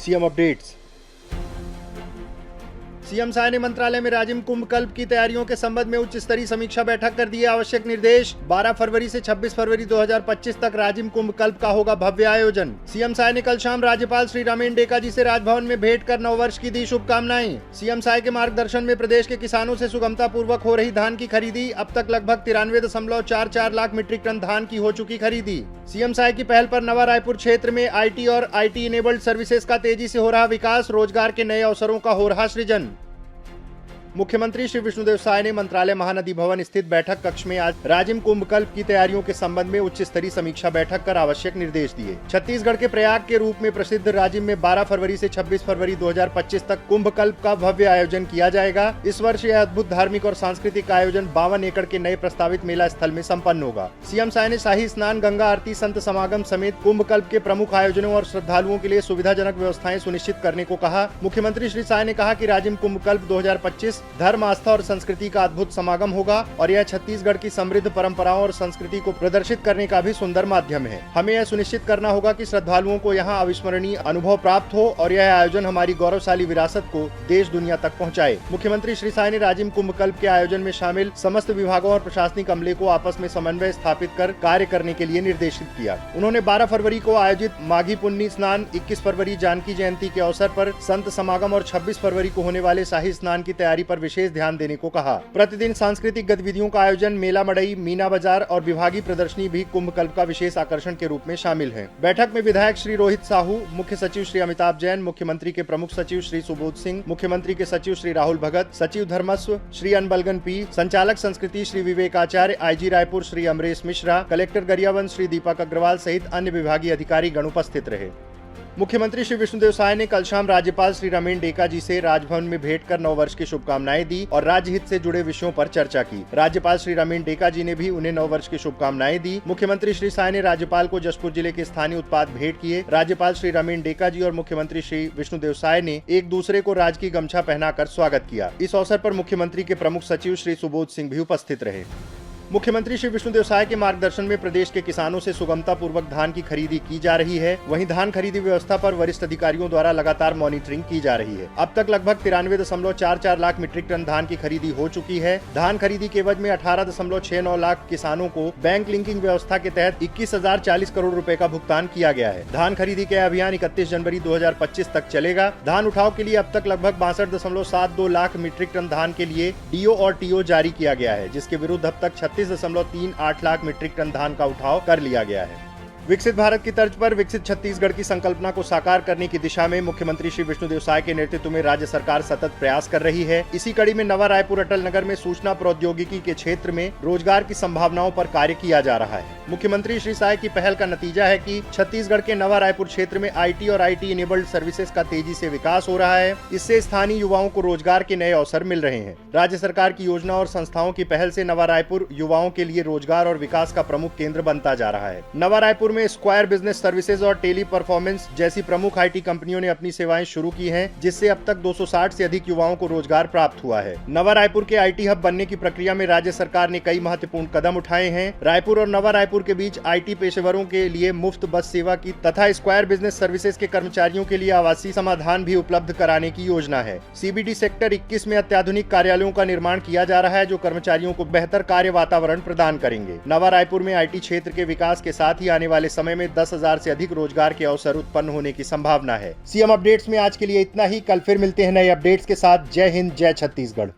CM updates. CM Sai ने मंत्रालय में राजिम कुंभ कल्प की तैयारियों के संबंध में उच्च स्तरीय समीक्षा बैठक कर दिए आवश्यक निर्देश। 12 फरवरी से 26 फरवरी 2025 तक राजिम कुंभ कल्प का होगा भव्य आयोजन। सीएम साय ने कल शाम राज्यपाल श्री रामेन डेका जी से राजभवन में भेंट कर नववर्ष की दी शुभकामनाएं। सीएम साय के मार्गदर्शन में प्रदेश के किसानों से सुगमता पूर्वक हो रही धान की खरीदी। अब तक लगभग 93.44 लाख मीट्रिक टन धान की हो चुकी खरीदी। सीएम साय की पहल पर नवा रायपुर क्षेत्र में आईटी और आईटी इनेबल्ड सर्विसेज का तेजी से हो रहा विकास, रोजगार के नए अवसरों का हो रहा सृजन। मुख्यमंत्री श्री विष्णुदेव साय ने मंत्रालय महानदी भवन स्थित बैठक कक्ष में आज राजिम कुंभ कल्प की तैयारियों के संबंध में उच्च स्तरीय समीक्षा बैठक कर आवश्यक निर्देश दिए। छत्तीसगढ़ के प्रयाग के रूप में प्रसिद्ध राजिम में 12 फरवरी से 26 फरवरी 2025 तक कुंभ कल्प का भव्य आयोजन किया जाएगा। इस वर्ष यह अद्भुत धार्मिक और सांस्कृतिक आयोजन 52 एकड़ के नए प्रस्तावित मेला स्थल में सम्पन्न होगा। सीएम साय ने शाही स्नान, गंगा आरती, संत समागम समेत कुंभ कल्प के प्रमुख आयोजनों और श्रद्धालुओं के लिए सुविधाजनक व्यवस्थाएं सुनिश्चित करने को कहा। मुख्यमंत्री श्री साय ने कहा कि राजिम कुंभ कल्प 2025 धर्म, आस्था और संस्कृति का अद्भुत समागम होगा और यह छत्तीसगढ़ की समृद्ध परंपराओं और संस्कृति को प्रदर्शित करने का भी सुंदर माध्यम है। हमें यह सुनिश्चित करना होगा कि श्रद्धालुओं को यहाँ अविस्मरणीय अनुभव प्राप्त हो और यह आयोजन हमारी गौरवशाली विरासत को देश दुनिया तक पहुँचाए। मुख्यमंत्री श्री साय ने राजिम कुंभ कल्प के आयोजन में शामिल समस्त विभागों और प्रशासनिक अमले को आपस में समन्वय स्थापित कर कार्य करने के लिए निर्देशित किया। उन्होंने 12 फरवरी को आयोजित माघी पुन्नी स्नान, 21 फरवरी जानकी जयंती के अवसर पर संत समागम और 26 फरवरी को होने वाले शाही स्नान की तैयारी पर विशेष ध्यान देने को कहा। प्रतिदिन सांस्कृतिक गतिविधियों का आयोजन, मेला मड़ई, मीना बाजार और विभागीय प्रदर्शनी भी कुंभ कल्प का विशेष आकर्षण के रूप में शामिल है। बैठक में विधायक श्री रोहित साहू, मुख्य सचिव श्री अमिताभ जैन, मुख्यमंत्री के प्रमुख सचिव श्री सुबोध सिंह, मुख्यमंत्री के सचिव श्री राहुल भगत, सचिव धर्मस्व श्री अनबलगन पी, संचालक संस्कृति श्री विवेक आचार्य, आईजी रायपुर श्री अमरेश मिश्रा, कलेक्टर गरियाबंद श्री दीपक अग्रवाल सहित अन्य विभागीय अधिकारी गण उपस्थित रहे। मुख्यमंत्री श्री विष्णुदेव साय ने कल शाम राज्यपाल श्री रामेन डेका जी से राजभवन में भेंट कर नववर्ष की शुभकामनाएं दी और राज्य हित से जुड़े विषयों पर चर्चा की। राज्यपाल श्री रामेन डेका जी ने भी उन्हें नववर्ष की शुभकामनाएं दी। मुख्यमंत्री श्री साय ने राज्यपाल को जशपुर जिले के स्थानीय उत्पाद भेंट किए। राज्यपाल श्री रामेन डेका जी और मुख्यमंत्री श्री विष्णुदेव साय ने एक दूसरे को राजकीय गमछा पहनाकर स्वागत किया। इस अवसर पर मुख्यमंत्री के प्रमुख सचिव श्री सुबोध सिंह भी उपस्थित रहे। मुख्यमंत्री श्री विष्णुदेव साय के मार्गदर्शन में प्रदेश के किसानों से सुगमता पूर्वक धान की खरीदी की जा रही है। वहीं धान खरीदी व्यवस्था पर वरिष्ठ अधिकारियों द्वारा लगातार मॉनिटरिंग की जा रही है। अब तक लगभग 93.44 लाख मीट्रिक टन धान की खरीदी हो चुकी है। धान खरीदी के एवज में 18.69 लाख किसानों को बैंक लिंकिंग व्यवस्था के तहत 21,040 करोड़ रुपए का भुगतान किया गया है। धान खरीदी के अभियान 31 जनवरी 2025 तक चलेगा। धान उठाव के लिए अब तक लगभग 62.72 लाख मीट्रिक टन धान के लिए डीओ और टीओ जारी किया गया है, जिसके विरुद्ध अब तक 36.38 लाख मीट्रिक टन धान का उठाव कर लिया गया है। विकसित भारत की तर्ज पर विकसित छत्तीसगढ़ की संकल्पना को साकार करने की दिशा में मुख्यमंत्री श्री विष्णुदेव साय के नेतृत्व में राज्य सरकार सतत प्रयास कर रही है। इसी कड़ी में नवा रायपुर अटल नगर में सूचना प्रौद्योगिकी के क्षेत्र में रोजगार की संभावनाओं पर कार्य किया जा रहा है। मुख्यमंत्री श्री साय की पहल का नतीजा है कि छत्तीसगढ़ के नवा रायपुर क्षेत्र में आईटी और आईटी इनेबल्ड सर्विसेज का तेजी से विकास हो रहा है। इससे स्थानीय युवाओं को रोजगार के नए अवसर मिल रहे हैं। राज्य सरकार की योजना और संस्थाओं की पहल से नवा रायपुर युवाओं के लिए रोजगार और विकास का प्रमुख केंद्र बनता जा रहा है। नवा रायपुर में स्क्वायर बिजनेस सर्विसेज और टेली परफॉर्मेंस जैसी प्रमुख आईटी कंपनियों ने अपनी सेवाएं शुरू की हैं, जिससे अब तक 260 से अधिक युवाओं को रोजगार प्राप्त हुआ है। नवा रायपुर के आईटी हब बनने की प्रक्रिया में राज्य सरकार ने कई महत्वपूर्ण कदम उठाए हैं। रायपुर और नवा रायपुर के बीच आईटी पेशेवरों के लिए मुफ्त बस सेवा की तथा स्क्वायर बिजनेस सर्विसेज के कर्मचारियों के लिए आवासीय समाधान भी उपलब्ध कराने की योजना है। सीबीडी सेक्टर 21 में अत्याधुनिक कार्यालयों का निर्माण किया जा रहा है, जो कर्मचारियों को बेहतर कार्य वातावरण प्रदान करेंगे। नवा रायपुर में आईटी क्षेत्र के विकास के साथ ही आने वाले समय में 10,000 से अधिक रोजगार के अवसर उत्पन्न होने की संभावना है। सीएम अपडेट्स में आज के लिए इतना ही। कल फिर मिलते हैं नए अपडेट्स के साथ। जय हिंद, जय छत्तीसगढ़।